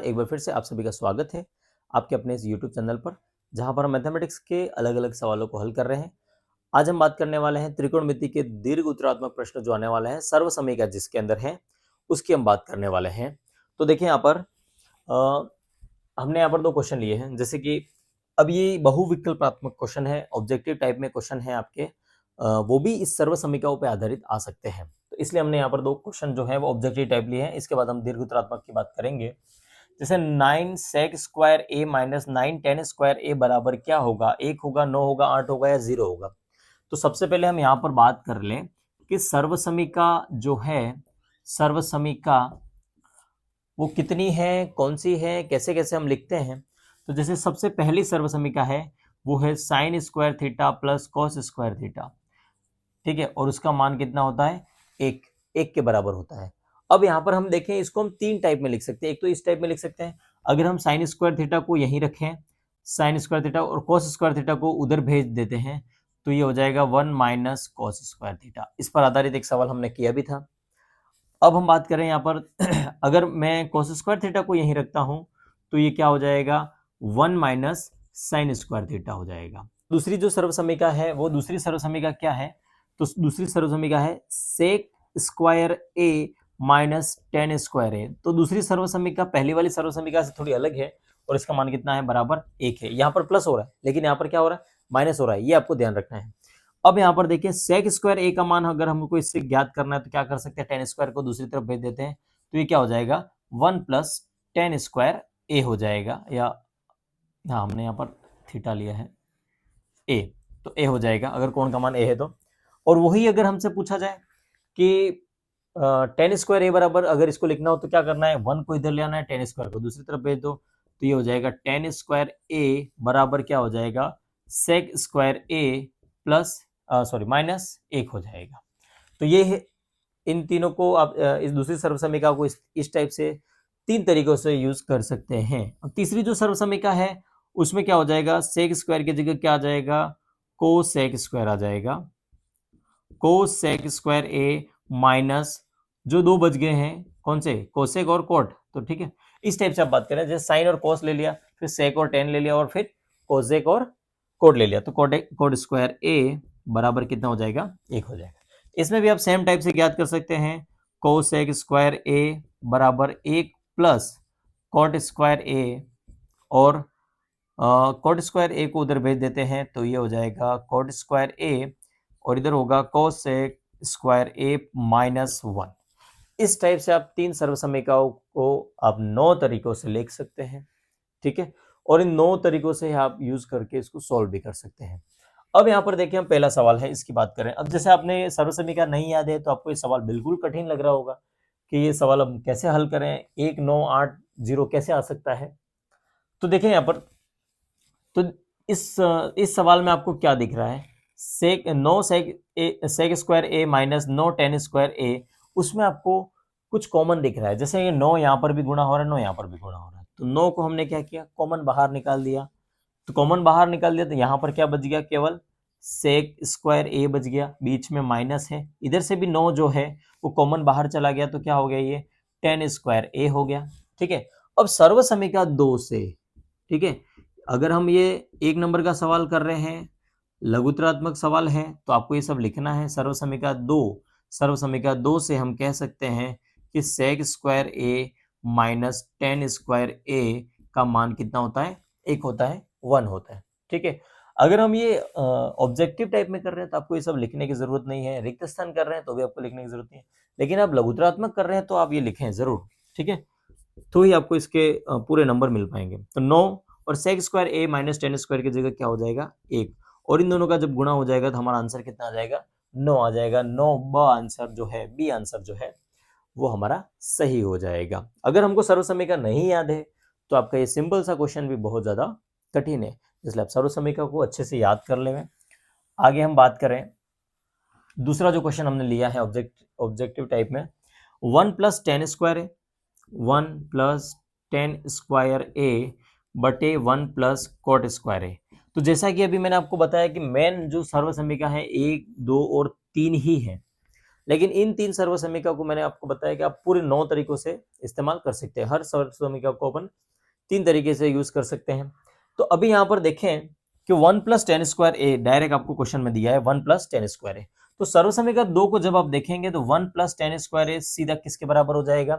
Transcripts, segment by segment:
एक बार फिर से आप सभी का स्वागत है आपके अपने इस YouTube चैनल पर, जहां पर हम मैथमेटिक्स के अलग अलग सवालों को हल कर रहे हैं। आज हम बात करने वाले हैं त्रिकोणमिति के दीर्घ उत्तरात्मक प्रश्न जो आने वाला है, सर्व समीकरण जिसके अंदर है उसकी हम बात करने वाले हैं। तो देखिए यहाँ पर हमने यहाँ पर दो क्वेश्चन लिए हैं, जैसे कि अब ये बहुविकल्पात्मक क्वेश्चन है, ऑब्जेक्टिव टाइप में क्वेश्चन है आपके, वो भी इस सर्व समीकरणों पर आधारित आ सकते हैं। तो इसलिए हमने यहाँ पर दो क्वेश्चन जो है वो ऑब्जेक्टिव टाइप लिए हैं। इसके बाद हम दीर्घ उत्तरात्मक की बात करेंगे। जैसे 9 sec स्क्वायर ए माइनस 9 tan स्क्वायर ए बराबर क्या होगा, 1 होगा, 9 होगा, 8 होगा या 0 होगा। तो सबसे पहले हम यहाँ पर बात कर लें कि सर्वसमीका जो है, सर्वसमीका वो कितनी है, कौन सी है, कैसे कैसे हम लिखते हैं। तो जैसे सबसे पहली सर्वसमीका है वो है sine square theta plus cos square theta, ठीक है, और उसका मान कितना होता है, एक के बराबर होता है। अब यहाँ पर हम देखें, इसको हम तीन टाइप में लिख सकते हैं। एक तो इस टाइप में लिख सकते हैं, अगर हम साइन स्क्वायर थीटा को यहीं रखें, साइन स्क्वायर थीटा, और कॉस स्क्वायर थीटा को उधर भेज देते हैं, तो ये हो जाएगा 1 माइनस कॉस स्क्वायर थीटा। इस पर आधारित एक सवाल हमने किया भी था। अब हम बात करें यहाँ पर अगर मैं कॉस स्क्वायर थीटा को यहीं रखता हूं तो ये क्या हो जाएगा, 1 माइनस साइन स्क्वायर थीटा हो जाएगा। दूसरी जो सर्वसमीका है, वो दूसरी सर्वसमीका क्या है, तो दूसरी सर्वसमीका है सेक स्क्वायर ए माइनस टेन स्क्वायर ए। तो दूसरी सर्वसमीका पहली वाली सर्वसमीका से थोड़ी अलग है, और इसका मान कितना है, बराबर 1 है। यहाँ पर प्लस हो रहा है, लेकिन यहाँ पर क्या हो रहा है, माइनस हो रहा है, ये आपको ध्यान रखना है। अब यहाँ पर देखिए, सेक स्क्वायर ए का मान अगर हमको इससे ज्ञात करना है तो क्या कर सकते हैं, टेन स्क्वायर को दूसरी तरफ भेज देते हैं, तो ये क्या हो जाएगा, 1 प्लस टेन स्क्वायर ए हो जाएगा, या हाँ हमने यहाँ पर थीटा लिया है ए, तो ए हो जाएगा अगर कोण का मान ए है तो। और वही अगर हमसे पूछा जाए कि टेन स्क्वायर ए बराबर अगर इसको लिखना हो तो क्या करना है, 1 को इधर ले आना है, टेन स्क्वायर को दूसरी तरफ भेज दो, तो ये हो जाएगा टेन स्क्वायर ए बराबर क्या हो जाएगा, सेक स्क्वायर ए प्लस सॉरी माइनस 1 हो जाएगा। तो ये है, इन तीनों को आप इस दूसरी सर्वसमीका को इस टाइप से तीन तरीकों से यूज कर सकते हैं। अब तीसरी जो सर्वसमीका है उसमें क्या हो जाएगा, सेक स्क्वायर की जगह क्या आ जाएगा, कोसेक स्क्वायर आ जाएगा, कोसेक स्क्वायर ए माइनस जो दो बच गए हैं, कौन से, कोसेक और कोट। तो ठीक है, इस टाइप से आप बात करें, जैसे साइन और कोस ले लिया, फिर सेक और टेन ले लिया, और फिर कोसेक और कोट ले लिया, तो कोट स्क्वायर ए बराबर कितना हो जाएगा, 1 हो जाएगा। इसमें भी आप सेम टाइप से ज्ञात कर सकते हैं, कोसेक स्क्वायर ए बराबर 1 प्लस कोट स्क्वायर ए, और कोट स्क्वायर ए को उधर भेज देते हैं, तो ये हो जाएगा कोट स्क्वायर ए, और इधर होगा कोसेक स्क्वायर ए माइनस 1। इस टाइप से आप तीन सर्वसमीकाओं को आप 9 तरीकों से लिख सकते हैं, ठीक है, और इन 9 तरीकों से आप यूज करके इसको सॉल्व भी कर सकते हैं। अब यहाँ पर देखिए, हम पहला सवाल है इसकी बात करें। अब जैसे आपने सर्वसमीका नहीं याद है तो आपको ये सवाल बिल्कुल कठिन लग रहा होगा कि ये सवाल हम कैसे हल करें, 1 9 8 0 कैसे आ सकता है। तो देखिए यहाँ पर, तो इस सवाल में आपको क्या दिख रहा है, सेक नो सेक स्क्वायर ए माइनस नो टेन स्क्वायर ए, उसमें आपको कुछ कॉमन दिख रहा है। जैसे ये 9 यहाँ पर भी गुणा हो रहा है, 9 यहाँ पर भी गुणा हो रहा है, तो 9 को हमने क्या किया, कॉमन बाहर निकाल दिया। तो कॉमन बाहर निकाल दिया तो यहाँ पर क्या बच गया, केवल सेक स्क्वायर ए बच गया, बीच में माइनस है, इधर से भी 9 जो है वो कॉमन बाहर चला गया, तो क्या हो गया, ये टेन स्क्वायर ए हो गया, ठीक है। अब सर्वसमीका 2 से, ठीक है, अगर हम ये 1 नंबर का सवाल कर रहे हैं, लघुत्रात्मक सवाल है, तो आपको ये सब लिखना है। सर्वसमीका 2 से हम कह सकते हैं कि सेक स्क्वायर ए माइनस टेन स्क्वायर ए का मान कितना होता है, 1 होता है, 1 होता है, ठीक है। अगर हम ये ऑब्जेक्टिव टाइप में कर रहे हैं तो आपको ये सब लिखने की जरूरत नहीं है, रिक्त स्थान कर रहे हैं तो भी आपको लिखने की जरूरत नहीं है, लेकिन आप लघुत्रात्मक कर रहे हैं तो आप ये लिखें जरूर, ठीक है, तो ही आपको इसके पूरे नंबर मिल पाएंगे। तो 9 और सेक स्क्वायर ए माइनस टेन स्क्वायर की जगह क्या हो जाएगा, 1, और इन दोनों का जब गुणा हो जाएगा तो हमारा आंसर कितना आ जाएगा, 9 आ जाएगा। 9 ब आंसर जो है, बी आंसर जो है वो हमारा सही हो जाएगा। अगर हमको सर्वसमीका नहीं याद है तो आपका ये सिंपल सा क्वेश्चन भी बहुत ज्यादा कठिन है, इसलिए आप सर्वसमीका को अच्छे से याद कर लें। आगे हम बात करें, दूसरा जो क्वेश्चन हमने लिया है ऑब्जेक्टिव टाइप में, 1 प्लस टेन स्क्वायर है, 1 प्लस टेन स्क्वायर ए बटे 1 प्लस कोट स्क्वायर ए। तो जैसा कि अभी मैंने आपको बताया कि मेन जो सर्वसमीका है 1 2 और 3 ही है, लेकिन इन 3 सर्वसमीका को मैंने आपको बताया कि आप पूरे 9 तरीकों से इस्तेमाल कर सकते हैं। हर सर्वसमीका को अपन 3 तरीके से यूज कर सकते हैं। तो अभी यहाँ पर देखें कि 1 प्लस टेन स्क्वायर ए डायरेक्ट आपको क्वेश्चन में दिया है 1 प्लस टेन स्क्वायर ए। तो सर्वसमीका 2 को जब आप देखेंगे तो 1 प्लस टेन स्क्वायर ए सीधा किसके बराबर हो जाएगा?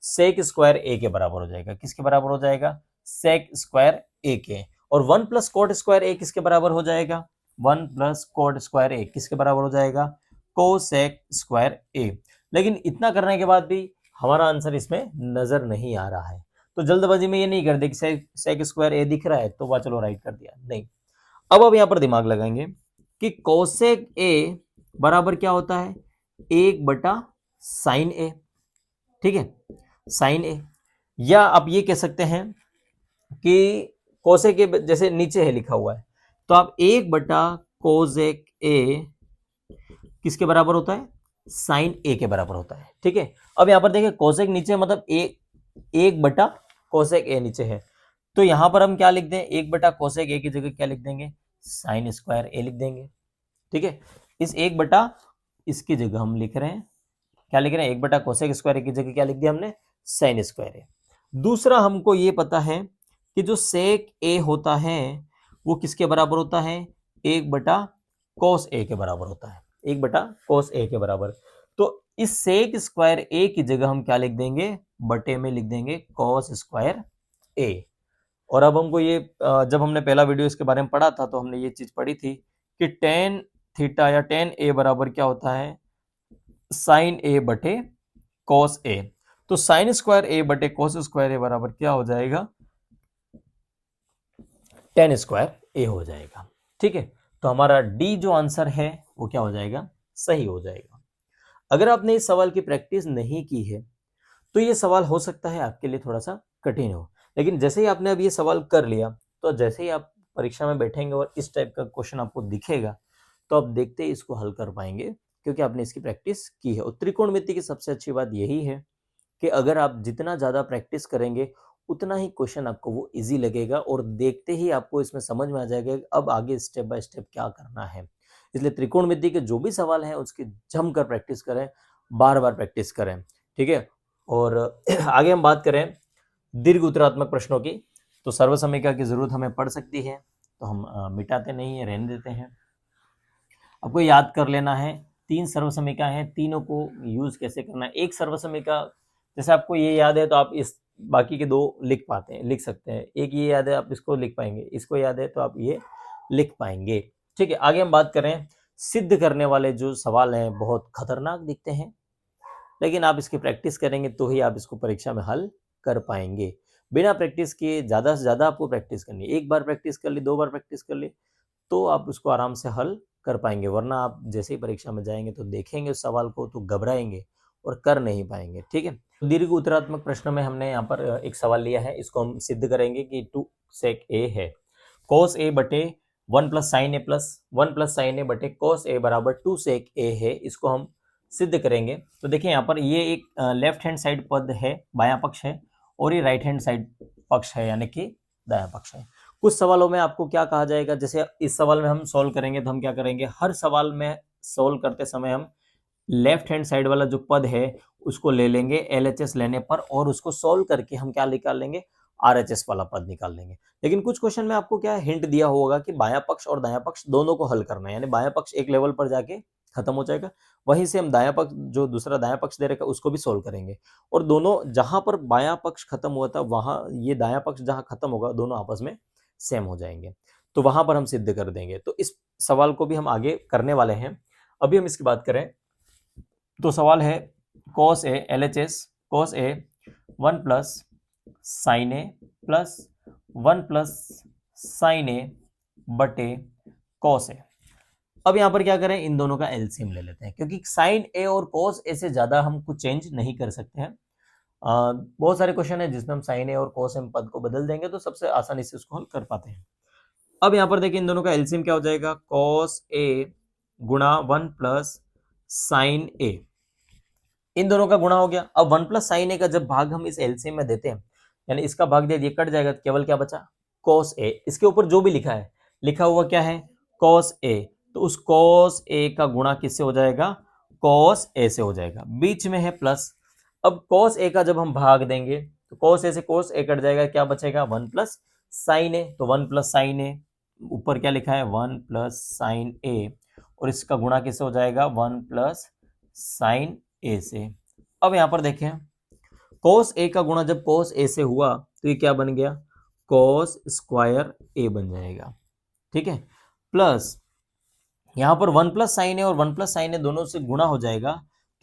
सेक स्क्वायर ए के बराबर हो जाएगा। किसके बराबर हो जाएगा? सेक स्क्वायर ए के। और 1 प्लस कोट स्क्वायर ए किसके बराबर हो जाएगा? 1 प्लस कोट स्क्वायर ए किसके बराबर हो जाएगा? कोसेक स्क्वायर ए। लेकिन इतना करने के बाद भी हमारा आंसर इसमें नजर नहीं आ रहा है। तो जल्दबाजी में ये नहीं कर दे कि सेक स्क्वायर ए दिख रहा है तो वह चलो राइट कर दिया, नहीं। अब यहाँ पर दिमाग लगाएंगे कि कोसेक ए बराबर क्या होता है? 1/साइन ए, ठीक है, साइन ए। या आप ये कह सकते हैं कि कोसेक ए जैसे नीचे है लिखा हुआ है तो आप 1/कोसेक ए किसके बराबर होता है? साइन ए के बराबर होता है, ठीक है। अब यहाँ पर देखिए कोसेक नीचे मतलब 1/कोसेक ए नीचे है, तो यहां पर हम क्या लिख दें? 1/कोसेक ए की जगह क्या लिख देंगे? साइन स्क्वायर ए लिख देंगे, ठीक है। इस 1/ इसकी जगह हम लिख रहे हैं, क्या लिख रहे हैं? 1/कोसेक स्क्वायर ए की जगह क्या लिख दिया हमने? साइन स्क्वायर ए। दूसरा हमको ये पता है कि जो सेक ए होता है वो किसके बराबर होता है? 1/कोस ए के बराबर होता है, 1/कोस ए के बराबर। तो इस सेक स्क्वायर ए की जगह हम क्या लिख देंगे? बटे में लिख देंगे कॉस स्क्वायर ए। और अब हमको ये जब हमने पहला वीडियो इसके बारे में पढ़ा था तो हमने ये चीज पढ़ी थी कि टेन थीटा या टेन ए बराबर क्या होता है? साइन ए बटे कॉस ए। तो साइन स्क्वायर ए बटे कॉस स्क्वायर ए बराबर क्या हो जाएगा? टेन स्क्वायर ए हो जाएगा, ठीक है। तो हमारा डी जो आंसर है वो क्या हो जाएगा? सही हो जाएगा। अगर आपने इस सवाल की प्रैक्टिस नहीं की है तो ये सवाल हो सकता है आपके लिए थोड़ा सा कठिन हो, लेकिन जैसे ही आपने अब ये सवाल कर लिया तो जैसे ही आप परीक्षा में बैठेंगे और इस टाइप का क्वेश्चन आपको दिखेगा तो आप देखते ही इसको हल कर पाएंगे, क्योंकि आपने इसकी प्रैक्टिस की है। और त्रिकोणमिति की सबसे अच्छी बात यही है कि अगर आप जितना ज़्यादा प्रैक्टिस करेंगे उतना ही क्वेश्चन आपको वो इजी लगेगा और देखते ही आपको इसमें समझ में आ जाएगा कि अब आगे स्टेप बाय स्टेप क्या करना है। इसलिए त्रिकोणमिति के जो भी सवाल हैं उसकी जमकर प्रैक्टिस करें, बार बार प्रैक्टिस करें, ठीक है। और आगे हम बात करें दीर्घ उत्तरात्मक प्रश्नों की, तो सर्वसमीका की जरूरत हमें पड़ सकती है तो हम मिटाते नहीं है, रहने देते हैं। आपको याद कर लेना है 3 सर्वसमीका हैं, तीनों को यूज कैसे करना है। एक सर्वसमीका जैसे आपको ये याद है तो आप इस बाकी के 2 लिख सकते हैं। एक ये याद है आप इसको लिख पाएंगे, इसको याद है तो आप ये लिख पाएंगे, ठीक है। आगे हम बात करें सिद्ध करने वाले जो सवाल हैं बहुत खतरनाक दिखते हैं, लेकिन आप इसकी प्रैक्टिस करेंगे तो ही आप इसको परीक्षा में हल कर पाएंगे। बिना प्रैक्टिस किए ज़्यादा से ज़्यादा आपको प्रैक्टिस करनी है। एक बार प्रैक्टिस कर ली, 2 बार प्रैक्टिस कर ली तो आप उसको आराम से हल कर पाएंगे, वरना आप जैसे ही परीक्षा में जाएंगे तो देखेंगे उस सवाल को तो घबराएंगे और कर नहीं पाएंगे, ठीक है। दीर्घ उत्तरात्मक प्रश्न में हमने यहाँ पर एक सवाल लिया है, इसको हम सिद्ध करेंगे कि 2 सेक ए है। कॉस ए बटे 1 प्लस साइन ए प्लस 1 प्लस साइन ए बटे कॉस ए बराबर 2 सेक ए है, इसको हम सिद्ध करेंगे। तो देखिए यहाँ पर ये एक लेफ्ट हैंड साइड पद है, बायां पक्ष है, और ये राइट हैंड साइड पक्ष है यानी कि दायां पक्ष है। कुछ सवालों में आपको क्या कहा जाएगा, जैसे इस सवाल में हम सॉल्व करेंगे तो हम क्या करेंगे, हर सवाल में सॉल्व करते समय हम लेफ्ट हैंड साइड वाला जो पद है उसको ले लेंगे एलएचएस लेने पर, और उसको सॉल्व करके हम क्या निकाल लेंगे, आरएचएस वाला पद निकाल लेंगे। लेकिन कुछ क्वेश्चन में आपको क्या हिंट दिया होगा कि बायां पक्ष और दायां पक्ष दोनों को हल करना है, यानी बायां पक्ष एक लेवल पर जाके खत्म हो जाएगा, वहीं से हम दायां पक्ष जो दूसरा दायां पक्ष दे रखा है उसको भी सोल्व करेंगे, और दोनों जहां पर बायां पक्ष खत्म हुआ था वहां ये दायां पक्ष जहां खत्म होगा दोनों आपस में सेम हो जाएंगे, तो वहां पर हम सिद्ध कर देंगे। तो इस सवाल को भी हम आगे करने वाले हैं। अभी हम इसकी बात करें तो सवाल है cos A LHS cos A 1 plus sine A plus 1 plus sine ए बटे कॉस ए। अब यहां पर क्या करें, इन दोनों का एलसीएम ले लेते हैं, क्योंकि साइन ए और कॉस ए से ज्यादा हम कुछ चेंज नहीं कर सकते हैं। बहुत सारे क्वेश्चन है जिसमें हम साइन ए और कॉस ए पद को बदल देंगे तो सबसे आसानी से उसको हल कर पाते हैं। अब यहां पर देखिए इन दोनों का एलसीएम क्या हो जाएगा, कॉस ए गुणा 1 प्लस साइन ए, इन दोनों का गुणा हो गया। अब 1 प्लस साइन ए का जब भाग हम इस एलसीएम में देते हैं, यानी इसका भाग दे दिए, कट जाएगा, केवल क्या बचा, कॉस ए। इसके ऊपर जो भी लिखा है, लिखा हुआ क्या है, कॉस ए, तो उस कॉस ए का गुणा किससे हो जाएगा, cos a से हो जाएगा, बीच में है प्लस। अब cos a का जब हम भाग देंगे तो cos a से cos a कट जाएगा, क्या बचेगा 1 प्लस साइन a, तो 1 प्लस साइन a, ऊपर क्या लिखा है 1 प्लस साइन a, और इसका गुणा किससे हो जाएगा 1 प्लस साइन a से। अब यहां पर देखें cos a का गुणा जब cos a से हुआ तो ये क्या बन गया cos स्क्वायर a बन जाएगा, ठीक है। प्लस यहां पर 1 प्लस साइन ए और 1 प्लस साइन ए दोनों से गुणा हो जाएगा,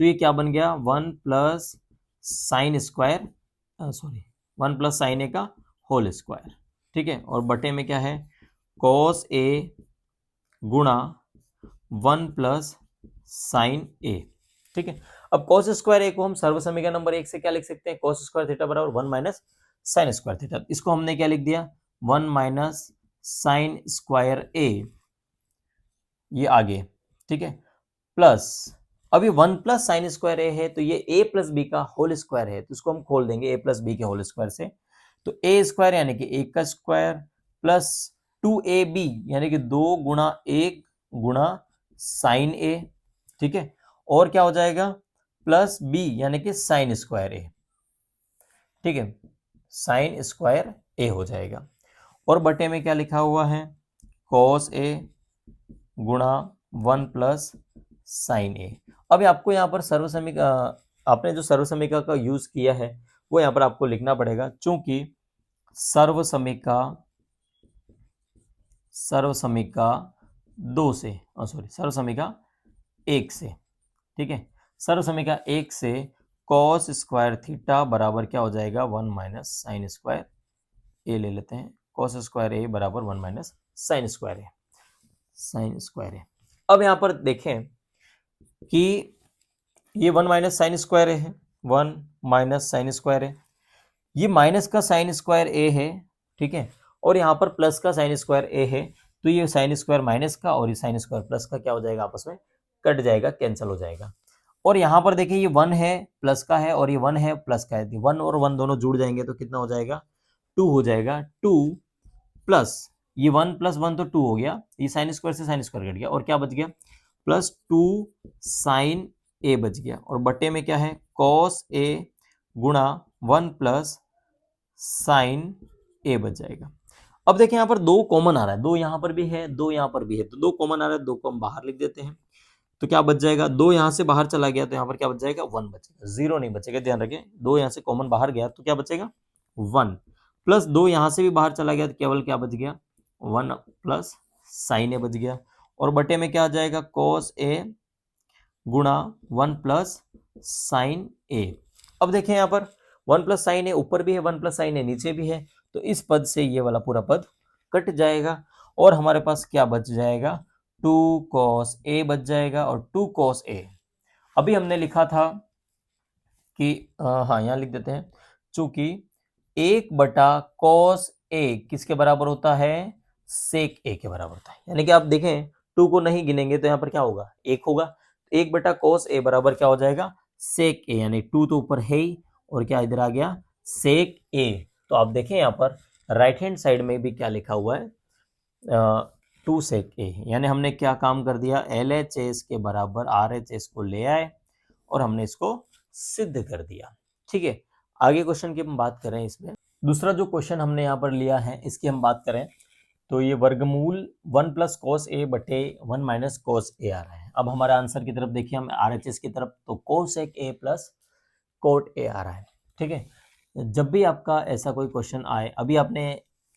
तो ये क्या बन गया 1 plus sine square, sorry 1 plus sine A का होल स्क्वायर, ठीक है। और बटे में क्या है cos ए गुणा 1 प्लस साइन ए, ठीक है। अब cos स्क्वायर ए को हम सर्व समीकरण नंबर 1 से क्या लिख सकते हैं, cos स्क्वायर थीटा बराबर 1 माइनस साइन स्क्वायर थीटा। इसको हमने क्या लिख दिया 1 माइनस साइन स्क्वायर ए, ये आगे, ठीक है। प्लस अभी 1 प्लस साइन स्क्वायर ए है तो ये a प्लस बी का होल स्क्वायर है, तो इसको हम खोल देंगे a प्लस बी के होल स्क्वायर से, तो a स्क्वायर यानी कि 1 का स्क्वायर प्लस 2ab यानी कि 2 गुणा 1 गुणा साइन a, ठीक है। और क्या हो जाएगा प्लस b यानी कि साइन स्क्वायर a, ठीक है, साइन स्क्वायर a हो जाएगा। और बटे में क्या लिखा हुआ है cos a गुणा 1 प्लस साइन ए। अब आपको यहाँ पर सर्वसमीका, आपने जो सर्वसमीका का यूज किया है वो यहाँ पर आपको लिखना पड़ेगा, चूंकि सर्वसमीका 2 से, सॉरी सर्वसमीका 1 से, ठीक है, सर्वसमीका 1 से cos स्क्वायर थीटा बराबर क्या हो जाएगा 1 माइनस साइन स्क्वायर ए ले लेते हैं, cos स्क्वायर ए बराबर 1 माइनस साइन स्क्वायर ए, साइन स्क्वायर ए। अब यहां पर देखें कि ये 1 माइनस साइन स्क्वायर ए है, 1 माइनस साइन स्क्वायर ए, ये माइनस का साइन स्क्वायर ए है, ठीक है, और यहाँ पर प्लस का साइन स्क्वायर ए है, तो ये साइन स्क्वायर माइनस का और ये साइन स्क्वायर प्लस का क्या हो जाएगा आपस में कट जाएगा, कैंसिल हो जाएगा। और यहाँ पर देखिए ये 1 है प्लस का है और ये 1 है प्लस का है, 1 और 1 दोनों जुड़ जाएंगे तो कितना हो जाएगा 2 हो जाएगा, 2 प्लस ये 1 प्लस 1 तो 2 हो गया, ये साइन स्क्वायर से साइन स्क्वायर कट गया और क्या बच गया प्लस 2 साइन ए बच गया, और बटे में क्या है cos ए गुणा 1 प्लस साइन ए बच जाएगा। अब देखिए यहाँ पर 2 कॉमन आ रहा है, 2 यहाँ पर भी है 2 यहाँ पर भी है, तो 2 कॉमन आ रहा है, 2 को हम बाहर लिख देते हैं, तो क्या बच जाएगा 2 यहाँ से बाहर चला गया तो यहाँ पर क्या बच जाएगा 1 बचेगा, 0 नहीं बचेगा, ध्यान रखें 2 यहाँ से कॉमन बाहर गया तो क्या बचेगा 1, प्लस 2 यहाँ से भी बाहर चला गया तो केवल क्या बच गया 1 प्लस साइन ए बच गया, और बटे में क्या आ जाएगा cos ए गुणा 1 प्लस साइन ए। अब देखें यहाँ पर 1 प्लस साइन ए ऊपर भी है, 1 प्लस साइन ए नीचे भी है, तो इस पद से ये वाला पूरा पद कट जाएगा और हमारे पास क्या बच जाएगा 2 cos ए बच जाएगा, और 2 cos ए अभी हमने लिखा था कि हाँ यहाँ लिख देते हैं, चूंकि 1/cos ए किसके बराबर होता है सेक ए के बराबर होता है, यानी कि आप देखें 2 को नहीं गिनेंगे तो यहाँ पर क्या होगा 1 होगा, 1/cos ए बराबर क्या हो जाएगा सेक ए, यानी 2 तो ऊपर है ही और क्या इधर आ गया सेक ए। तो आप देखें यहाँ पर राइट हैंड साइड में भी क्या लिखा हुआ है 2 सेक ए, यानी हमने क्या काम कर दिया LHS के बराबर RHS को ले आए और हमने इसको सिद्ध कर दिया, ठीक है। आगे क्वेश्चन की हम बात करें, इसमें दूसरा जो क्वेश्चन हमने यहाँ पर लिया है इसकी हम बात करें तो ये वर्गमूल 1 प्लस cos ए बटे 1 माइनस cos ए आ रहा है। अब हमारा आंसर की तरफ देखिए हम RHS की तरफ, तो cosec ए प्लस cot ए आ रहा है, ठीक है। जब भी आपका ऐसा कोई क्वेश्चन आए, अभी आपने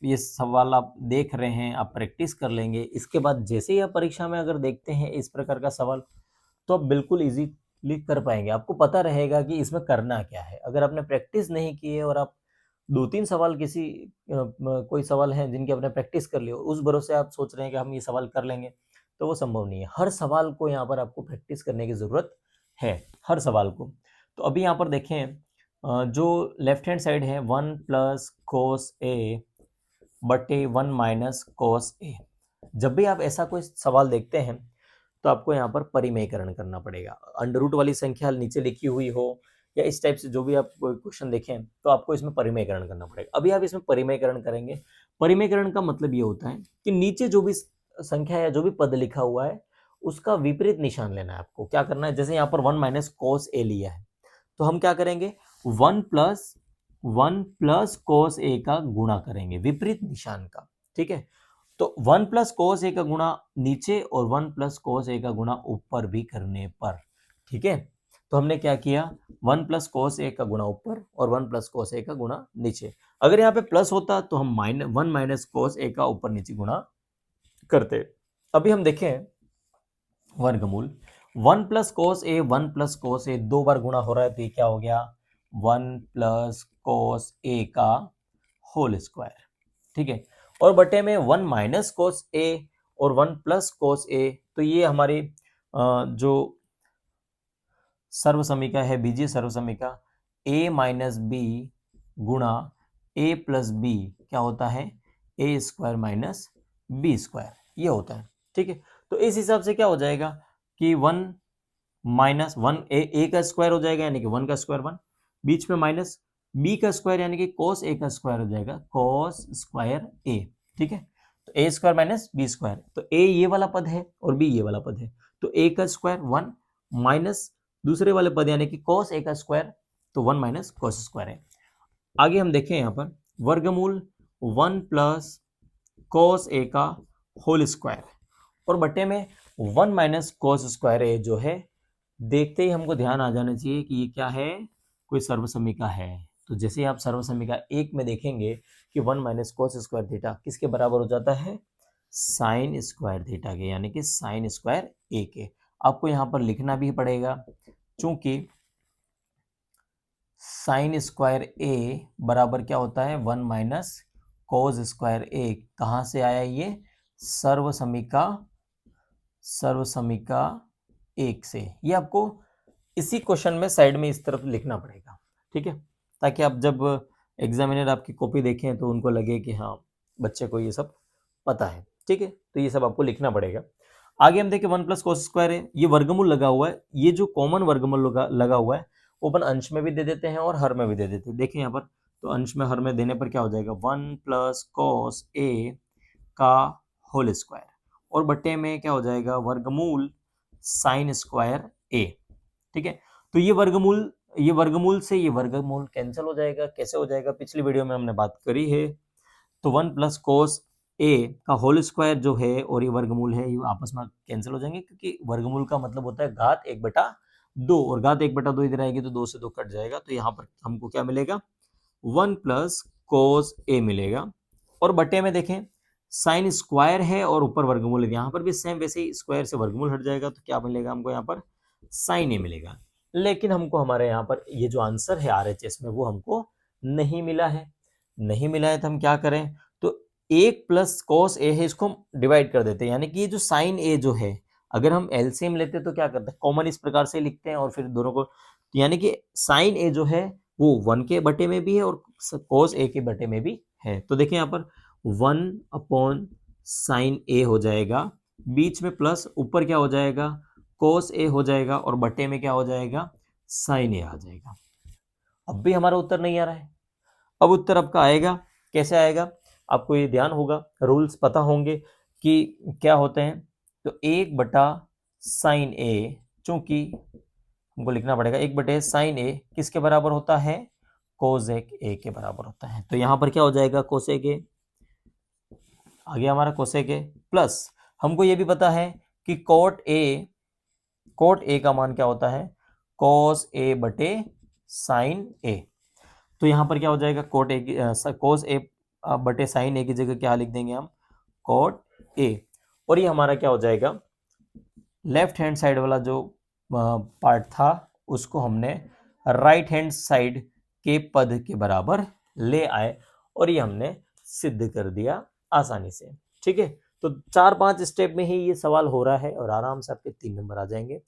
ये सवाल आप देख रहे हैं, आप प्रैक्टिस कर लेंगे, इसके बाद जैसे ही आप परीक्षा में अगर देखते हैं इस प्रकार का सवाल तो आप बिल्कुल इजीली कर पाएंगे, आपको पता रहेगा कि इसमें करना क्या है। अगर आपने प्रैक्टिस नहीं की है और आप 2-3 सवाल किसी कोई सवाल है जिनकी आपने प्रैक्टिस कर ली हो, उस भरोसे आप सोच रहे हैं कि हम ये सवाल कर लेंगे, तो वो संभव नहीं है। हर सवाल को यहाँ पर आपको प्रैक्टिस करने की ज़रूरत है, हर सवाल को। तो अभी यहाँ पर देखें जो लेफ्ट हैंड साइड है 1 प्लस कोस ए बटे 1 माइनस कोस ए, जब भी आप ऐसा कोई सवाल देखते हैं तो आपको यहाँ पर परिमेयकरण करना पड़ेगा। अंडर रूट वाली संख्या नीचे लिखी हुई हो या इस टाइप से जो भी आप क्वेश्चन देखें तो आपको इसमें परिमेयकरण करना पड़ेगा। अभी आप इसमें परिमेयकरण करेंगे। परिमेयकरण का मतलब ये होता है कि नीचे जो भी संख्या या जो भी पद लिखा हुआ है उसका विपरीत निशान लेना है आपको। क्या करना है, जैसे यहाँ पर 1 माइनस कोस ए लिया है तो हम क्या करेंगे, 1 प्लस कोस ए का गुणा करेंगे विपरीत निशान का। ठीक है, तो 1 प्लस कोस ए का गुणा नीचे और 1 प्लस कोस ए का गुणा ऊपर भी करने पर। ठीक है, तो हमने क्या किया, 1 प्लस कोस ए का गुणा ऊपर और 1 प्लस कोस ए का गुणा नीचे। अगर यहाँ पे प्लस होता तो हम 1 माइनस कोस ए का ऊपर नीचे गुणा करते। अभी हम देखें वर्गमूल, 1 प्लस कोस ए 1 प्लस कोस ए 2 बार गुणा हो रहा है तो ये क्या हो गया, 1 प्लस कोस ए का होल स्क्वायर। ठीक है, और बटे में 1 माइनस कोस ए और 1 प्लस कोस ए, तो ये हमारी जो सर्व समीकरण है, बीजीय सर्व समीकरण a माइनस बी गुणा a प्लस बी क्या होता है, ए स्क्वायर माइनस बी स्क्वायर, ये होता है। ठीक है, तो इस हिसाब से क्या हो जाएगा कि 1 माइनस 1 ए का स्क्वायर हो जाएगा यानी कि 1 का स्क्वायर 1, बीच में माइनस बी का स्क्वायर यानी कि कोस ए का स्क्वायर हो जाएगा कोस स्क्वायर ए। ठीक है, तो ए स्क्वायर माइनस बी स्क्वायर, तो ए ये वाला पद है और बी ये वाला पद है, तो ए का स्क्वायर 1 माइनस दूसरे वाले पद यानी कि cos a का स्क्वायर, तो 1 माइनस कॉस स्क्वायर है। आगे हम देखें यहाँ पर वर्गमूल 1 प्लस कॉस ए का होल स्क्वायर और बटे में 1 माइनस कॉस स्क्वायर ए जो है, देखते ही हमको ध्यान आ जाना चाहिए कि ये क्या है, कोई सर्व समीकरण है। तो जैसे आप सर्व समीकरण 1 में देखेंगे कि 1 माइनस कॉस स्क्वायर थीटा किसके बराबर हो जाता है, साइन स्क्वायर थीटा के, यानी कि साइन स्क्वायर ए के। आपको यहाँ पर लिखना भी पड़ेगा चूंकि साइन स्क्वायर ए बराबर क्या होता है, 1 माइनस कोस स्क्वायर ए। कहाँ से आया ये, सर्व समीका 1 से। ये आपको इसी क्वेश्चन में साइड में इस तरफ लिखना पड़ेगा। ठीक है, ताकि आप जब एग्जामिनर आपकी कॉपी देखें तो उनको लगे कि हाँ बच्चे को ये सब पता है। ठीक है, तो ये सब आपको लिखना पड़ेगा। आगे हम देखें 1 प्लस कोस स्क्वायर है, ये वर्गमूल लगा हुआ है, ये जो कॉमन वर्गमूल लगा हुआ है वो अपन अंश में भी दे देते हैं और हर में भी दे देते हैं। देखिए यहाँ पर, तो अंश में हर में देने पर क्या हो जाएगा, 1 प्लस कोस ए का होल स्क्वायर और बट्टे में क्या हो जाएगा, वर्गमूल साइन स्क्वायर ए। ठीक है, तो ये वर्गमूल से ये वर्गमूल कैंसिल हो जाएगा। कैसे हो जाएगा, पिछली वीडियो में हमने बात करी है। तो 1 प्लस कोस ए का होल स्क्वायर जो है और ये वर्गमूल है, ये आपस में कैंसिल हो जाएंगे, क्योंकि वर्गमूल का मतलब होता है घात 1/2 और घात 1/2 इधर आएगी तो 2 से 2 कट जाएगा। तो यहाँ पर हमको क्या मिलेगा, 1 प्लस कोस ए मिलेगा और बटे में देखें साइन स्क्वायर है और ऊपर वर्गमूल है, यहाँ पर भी सेम वैसे ही स्क्वायर से वर्गमूल हट जाएगा तो क्या मिलेगा हमको, यहाँ पर साइन ए मिलेगा। लेकिन हमको हमारे यहाँ पर ये जो आंसर है RHS में वो हमको नहीं मिला है। तो हम क्या करें, तो 1 प्लस कोस ए है, इसको हम डिवाइड कर देते हैं, यानी कि ये जो साइन ए जो है, अगर हम एलसीएम लेते तो क्या करते हैं, कॉमन इस प्रकार से लिखते हैं और फिर दोनों को, यानी कि साइन ए जो है वो 1 के बटे में भी है और कोस ए के बटे में भी है। तो देखिए यहाँ पर 1 अपॉन साइन ए हो जाएगा, बीच में प्लस, ऊपर क्या हो जाएगा, कोस ए हो जाएगा और बटे में क्या हो जाएगा, साइन ए आ जाएगा। अब भी हमारा उत्तर नहीं आ रहा है। अब उत्तर आपका आएगा, कैसे आएगा, आपको ये ध्यान होगा, रूल्स पता होंगे कि क्या होते हैं। तो 1/sin ए, चूंकि हमको लिखना पड़ेगा 1/sin ए किसके बराबर होता है, कोसेक ए के बराबर होता है। तो यहां पर क्या हो जाएगा, कोसेक ए, आगे हमारा कोसेक ए, प्लस हमको ये भी पता है कि कोट ए का मान क्या होता है, कोस ए बटे साइन ए। तो यहां पर क्या हो जाएगा, कोट ए कोस ए बटे साइन ए की जगह क्या लिख देंगे हम, कोट ए। और ये हमारा क्या हो जाएगा, लेफ्ट हैंड साइड वाला जो पार्ट था उसको हमने राइट हैंड साइड के पद के बराबर ले आए और ये हमने सिद्ध कर दिया आसानी से। ठीक है, तो 4-5 स्टेप में ही ये सवाल हो रहा है और आराम से आपके 3 नंबर आ जाएंगे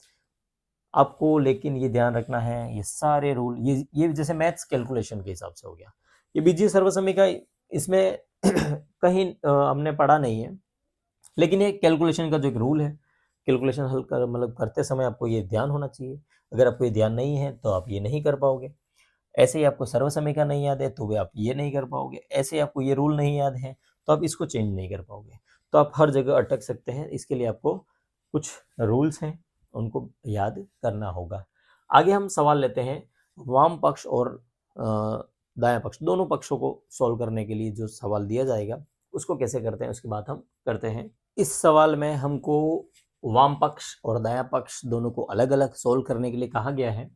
आपको। लेकिन ये ध्यान रखना है, ये सारे रूल, ये जैसे मैथ्स कैलकुलेशन के हिसाब से हो गया, ये बीजीय सर्वसमीकरण इसमें कहीं हमने पढ़ा नहीं है, लेकिन ये कैलकुलेशन का जो एक रूल है, कैलकुलेशन हल कर मतलब करते समय आपको ये ध्यान होना चाहिए। अगर आपको ये ध्यान नहीं है तो आप ये नहीं कर पाओगे। ऐसे ही आपको सर्व समीकरण नहीं याद है तो भी आप ये नहीं कर पाओगे। ऐसे ही आपको ये रूल नहीं याद है तो आप इसको चेंज नहीं कर पाओगे। तो आप हर जगह अटक सकते हैं। इसके लिए आपको कुछ रूल्स हैं, उनको याद करना होगा। आगे हम सवाल लेते हैं वाम पक्ष और दायां पक्ष, दोनों पक्षों को सॉल्व करने के लिए जो सवाल दिया जाएगा उसको कैसे करते हैं उसकी बात हम करते हैं। इस सवाल में हमको वाम पक्ष और दायां पक्ष दोनों को अलग अलग सॉल्व करने के लिए कहा गया है।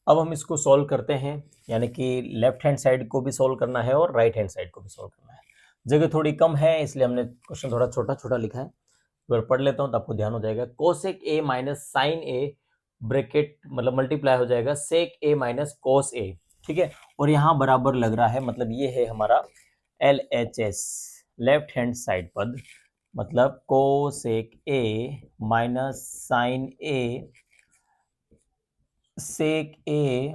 अब हम इसको सॉल्व करते हैं, यानी कि लेफ्ट हैंड साइड को भी सॉल्व करना है और राइट हैंड साइड को भी सॉल्व करना है। जगह थोड़ी कम है इसलिए हमने क्वेश्चन थोड़ा छोटा छोटा लिखा है। एक बार पढ़ लेता हूँ तो आपको ध्यान हो जाएगा। Cosec A minus sine A bracket मतलब मल्टीप्लाई हो जाएगा सेक ए माइनस कोस ए, ठीक है। और यहाँ बराबर लग रहा है, मतलब ये है हमारा LHS लेफ्ट हैंड साइड पद, मतलब cosec A minus sine A sec A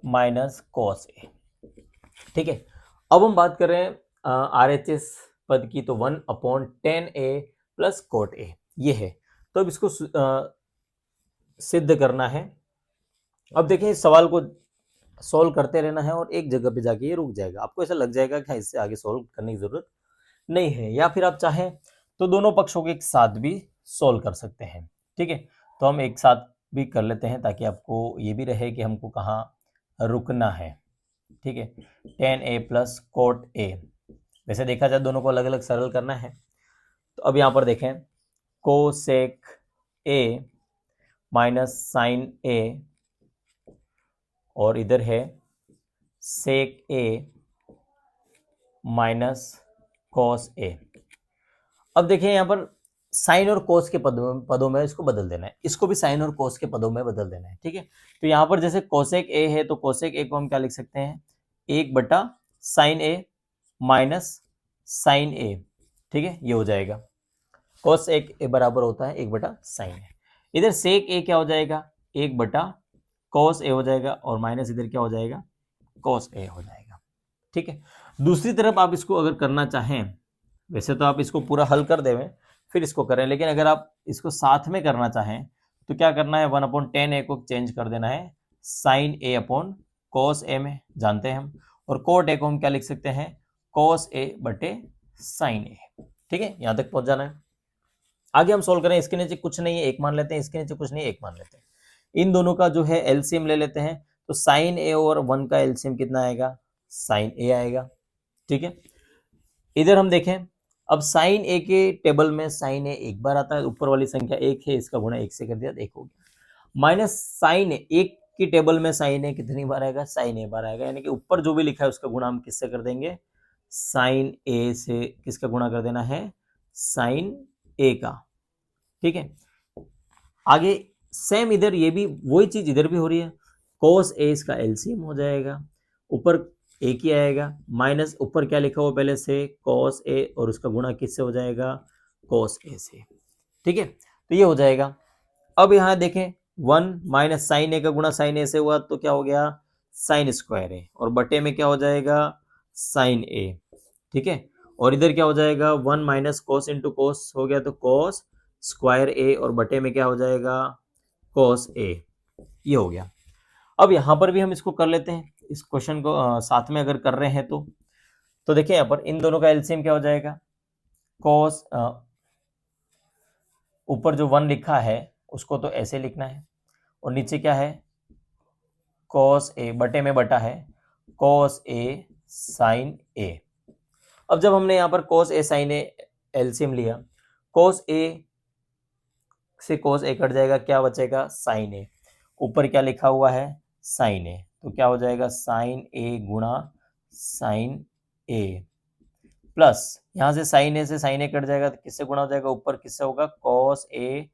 minus cos A, ठीक है। अब हम बात करें RHS पद की, तो 1/10A प्लस कोट ए ये है। तो अब इसको सिद्ध करना है। अब देखें इस सवाल को सॉल्व करते रहना है और एक जगह पे जाके ये रुक जाएगा। आपको ऐसा लग जाएगा कि इससे आगे सॉल्व करने की जरूरत नहीं है, या फिर आप चाहें तो दोनों पक्षों के एक साथ भी सॉल्व कर सकते हैं, ठीक है। तो हम एक साथ भी कर लेते हैं ताकि आपको ये भी रहे कि हमको कहाँ रुकना है, ठीक है। 10A प्लस कोट ए, वैसे देखा जाए दोनों को अलग अलग सरल करना है। तो अब यहाँ पर देखें कोसेक ए माइनस साइन ए और इधर है सेक ए माइनस कॉस ए। अब देखिए यहाँ पर साइन और कोस के पदों में इसको बदल देना है, इसको भी साइन और कोस के पदों में बदल देना है, ठीक है। तो यहाँ पर जैसे कोसेक ए है तो कोसेक ए को हम क्या लिख सकते हैं, 1/साइन ए माइनस साइन ए, ठीक है, ये हो जाएगा। कोस एक ए बराबर होता है 1/साइन ए। इधर सेक ए क्या हो जाएगा, 1/कोस ए हो जाएगा, और माइनस इधर क्या हो जाएगा, कोस ए हो जाएगा, ठीक है। दूसरी तरफ आप इसको अगर करना चाहें, वैसे तो आप इसको पूरा हल कर देवें फिर इसको करें, लेकिन अगर आप इसको साथ में करना चाहें तो क्या करना है, 1/10A को चेंज कर देना है साइन ए अपॉन कोस ए में, जानते हैं हम, और कोट ए को हम क्या लिख सकते हैं, कोस ए बटे साइन ए, ठीक है। यहां तक पहुंच जाना है। आगे हम सोल्व करें, इसके नीचे कुछ नहीं है 1 मान लेते हैं, इसके नीचे कुछ नहीं है 1 मान लेते हैं। इन दोनों का जो है एलसीएम ले लेते हैं, तो साइन ए और 1 का एलसीएम कितना आएगा, साइन ए आएगा, ठीक है। इधर हम देखें, अब साइन ए के टेबल में साइन ए एक बार आता है, ऊपर वाली संख्या 1 है, इसका गुणा 1 से कर दिया, 1 हो गया। माइनस साइन ए, 1 की टेबल में साइन ए कितनी बार आएगा, साइन ए बार आएगा, यानी कि ऊपर जो भी लिखा है उसका गुणा हम किससे कर देंगे, साइन ए से किसका गुणा कर देना है, साइन ए का, ठीक है। आगे सेम इधर ये भी वही चीज इधर भी हो रही है, कोस ए इसका एलसीएम हो जाएगा, ऊपर एक ही आएगा, माइनस ऊपर क्या लिखा हुआ पहले से कोस ए, और उसका गुणा किससे हो जाएगा, कोस ए से, ठीक है। तो ये हो जाएगा। अब यहां देखें 1 माइनस साइन ए का गुणा साइन ए से हुआ तो क्या हो गया, साइन स्क्वायर ए, और बटे में क्या हो जाएगा, साइन ए, ठीक है। और इधर क्या हो जाएगा, 1 माइनस कोस इंटू कोस हो गया तो कोस स्क्वायर ए, और बटे में क्या हो जाएगा, कोस ए, ये हो गया। अब यहां पर भी हम इसको कर लेते हैं, इस क्वेश्चन को साथ में अगर कर रहे हैं तो देखिए यहाँ पर इन दोनों का एलसीएम क्या हो जाएगा, कोस ऊपर जो 1 लिखा है उसको तो ऐसे लिखना है, और नीचे क्या है, कोस ए, बटे में बटा है कोस ए साइन ए। अब जब हमने यहाँ पर कोस ए साइन ए एलसीएम लिया, कोस ए से कोस ए कट जाएगा, क्या बचेगा, साइन ए, ऊपर क्या लिखा हुआ है, साइन ए, तो क्या हो जाएगा, साइन ए गुणा साइन ए, प्लस यहां से साइन ए से साइन ए कट जाएगा तो किससे गुणा हो जाएगा, ऊपर किससे होगा, कॉस ए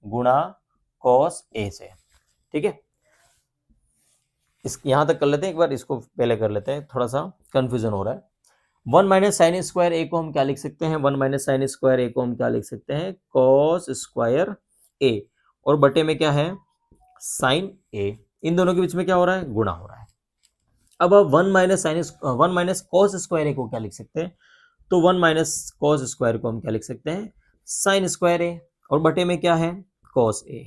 गुणा कॉस ए से, ठीक है। इस यहां तक कर लेते हैं, एक बार इसको पहले कर लेते हैं, थोड़ा सा कंफ्यूजन हो रहा है। 1 माइनस साइन स्क्वायर ए को हम क्या लिख सकते हैं, 1 माइनस साइन स्क्वायर ए को हम क्या लिख सकते हैं, कॉस स्क्वायर ए, और बटे में क्या है, साइन ए। इन दोनों के बीच में क्या हो रहा है, गुणा हो रहा है। अब 1 माइनस कॉस स्क्वायर ए को क्या लिख सकते हैं, तो 1 माइनस कॉस स्क्वायर को हम क्या लिख सकते हैं, साइन स्क्वायर ए, और बटे में क्या है, कॉस ए।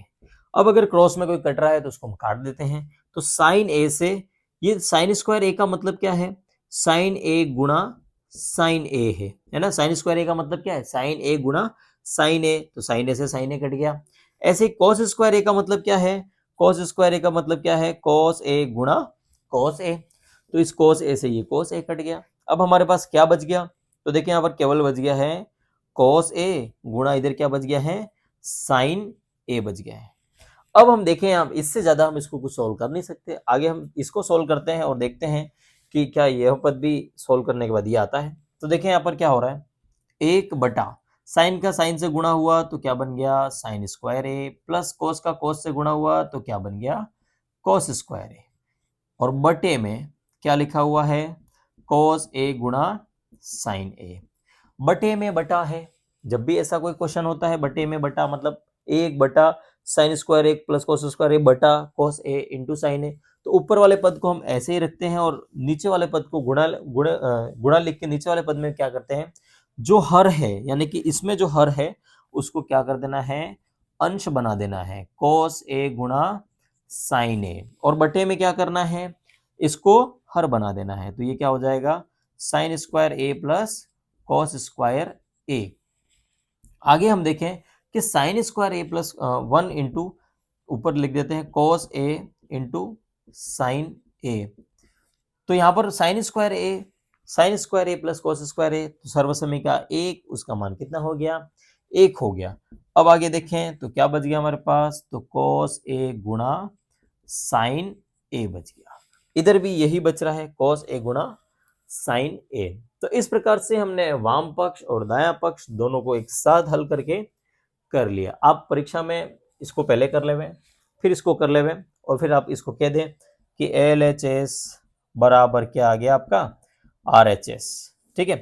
अब अगर क्रॉस में कोई कट रहा है तो उसको हम काट देते हैं, तो साइन ए से ये साइन स्क्वायर ए का मतलब क्या है, साइन ए गुणा साइन ए है ना, साइन स्क्वायर ए का मतलब क्या है, साइन ए गुणा साइन ए, तो साइन ए से साइन ए कट गया। ऐसे cos स्क्वायर ए का मतलब क्या है? cos स्क्वायर ए का मतलब क्या है? cos a गुणा cos a। तो इस cos a से ये cos a कट गया। अब हमारे पास क्या बच गया? तो देखिए यहाँ पर केवल बच गया है cos a गुणा इधर क्या बच गया है? sin a बच गया है। अब हम देखें, आप इससे ज्यादा हम इसको कुछ सोल्व कर नहीं सकते। आगे हम इसको सोल्व करते हैं और देखते हैं कि क्या यह पद भी सोल्व करने के बाद ये आता है। तो देखें यहाँ पर क्या हो रहा है, एक बटा साइन का साइन से गुणा हुआ तो क्या बन गया? साइन स्क्वायर ए, प्लस कोस का कोस से गुणा हुआ तो क्या बन गया? कोस स्क्वायर ए। और बटे में क्या लिखा हुआ है? कोस ए गुणा साइन ए। बटे में बटा है। जब भी ऐसा कोई क्वेश्चन होता है बटे में बटा, मतलब एक बटा साइन स्क्वायर एक प्लस कोस स्क्वायर ए बटा कोस ए इंटू साइन ए। तो ऊपर वाले पद को हम ऐसे ही रखते हैं और नीचे वाले पद को गुणा गुणा गुणा लिख के नीचे वाले पद में क्या करते हैं, जो हर है यानी कि इसमें जो हर है उसको क्या कर देना है? अंश बना देना है, कोस ए गुणा साइन ए। और बटे में क्या करना है? इसको हर बना देना है। तो ये क्या हो जाएगा? साइन स्क्वायर ए प्लस कॉस स्क्वायर ए। आगे हम देखें कि साइन स्क्वायर ए प्लस 1 इंटू, ऊपर लिख देते हैं कॉस ए इंटू साइन ए। तो यहां पर साइन स्क्वायर ए प्लस कॉस स्क्वायर ए, तो सर्वसमय का एक, उसका मान कितना हो गया? एक हो गया। अब आगे देखें तो क्या बच गया हमारे पास? तो कॉस ए गुणा साइन ए बच गया। इधर भी यही बच रहा है, कॉस ए गुणा साइन ए। तो इस प्रकार से हमने वाम पक्ष और दायां पक्ष दोनों को एक साथ हल करके कर लिया। आप परीक्षा में इसको पहले कर लेवे, फिर इसको कर लेवे, और फिर आप इसको कह दें कि LHS बराबर क्या आ गया आपका? RHS। ठीक है।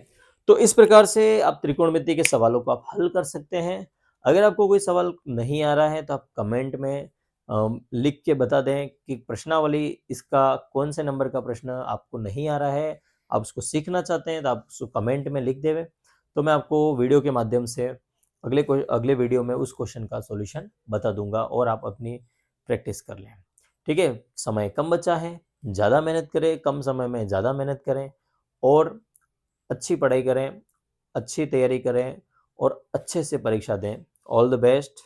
तो इस प्रकार से आप त्रिकोणमिति के सवालों को आप हल कर सकते हैं। अगर आपको कोई सवाल नहीं आ रहा है तो आप कमेंट में लिख के बता दें कि प्रश्नावली इसका कौन से नंबर का प्रश्न आपको नहीं आ रहा है, आप उसको सीखना चाहते हैं तो आप उसको कमेंट में लिख देवे। तो मैं आपको वीडियो के माध्यम से अगले वीडियो में उस क्वेश्चन का सॉल्यूशन बता दूंगा और आप अपनी प्रैक्टिस कर लें। ठीक है। समय कम बचा है, ज़्यादा मेहनत करें, कम समय में ज़्यादा मेहनत करें और अच्छी पढ़ाई करें, अच्छी तैयारी करें और अच्छे से परीक्षा दें। All the best.